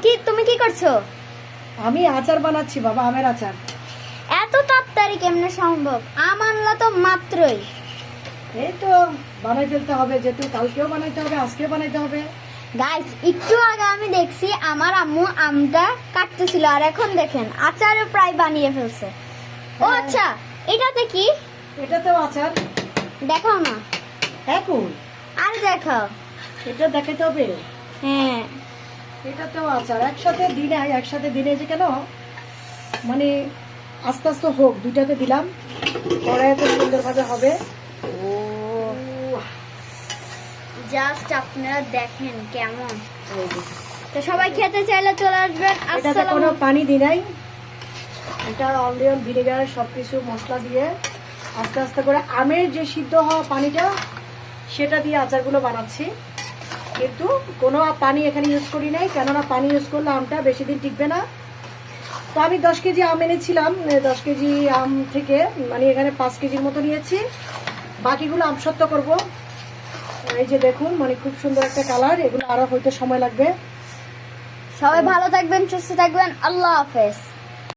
কি তুমি কি করছো? আমি আচার বানাচ্ছি বাবা, আমের আচার। এত তাড়াতাড়ি কেমনে সম্ভব? আমানলা তো মাত্রই। এই তো বানাই ফেলতে হবে, যেহেতু কালকেও বানাইতে হবে, আজকেও বানাইতে হবে। গাইস, একটু আগে আমি দেখছি আমার আম্মু আমটা কাটতেছিল, আর এখন দেখেন আচারও প্রায় বানিয়ে ফেলছে। ও হ্যাঁ। আচ্ছা, এটাতে কি এটাতেও আচার। দেখাও না। এখন আর দেখাও। এটা দেখাইতে হবে। হ্যাঁ, এটাতেও আচার একসাথে দিনে যে কেন মানে আস্তে আস্তে হোক, দুইটাতে দিলাম, কড়াইতে সুন্দরভাবে হবে। জাস্ট আপনারা দেখেন কেমন। এই যে, তো সবাই খেতে চাইলে চলে আসবেন। এটাতে কোনো পানি দিই নাই, এটা অনিয়ন ভিনেগার সবকিছু মশলা দিয়ে আস্তে আস্তে করে আমের যে সিদ্ধ হওয়া পানিটা সেটা দিয়ে আচারগুলো বানাচ্ছি। কিন্তু কোনো পানি এখানে ইউজ করি নাই, কেননা পানি ইউজ করলে আমটা বেশি দিন টিকবে না। তো আমি 10 কেজি আম এনেছিলাম, 10 কেজি আম থেকে মানে এখানে 5 কেজির মতো নিয়েছি, বাকিগুলো আমসত্ত্ব করব। এই যে দেখুন, মানে খুব সুন্দর একটা কালার, এগুলো আরো হয়তো সময় লাগবে। সবাই ভালো থাকবেন, সুস্থ থাকবেন। আল্লাহ হাফেজ।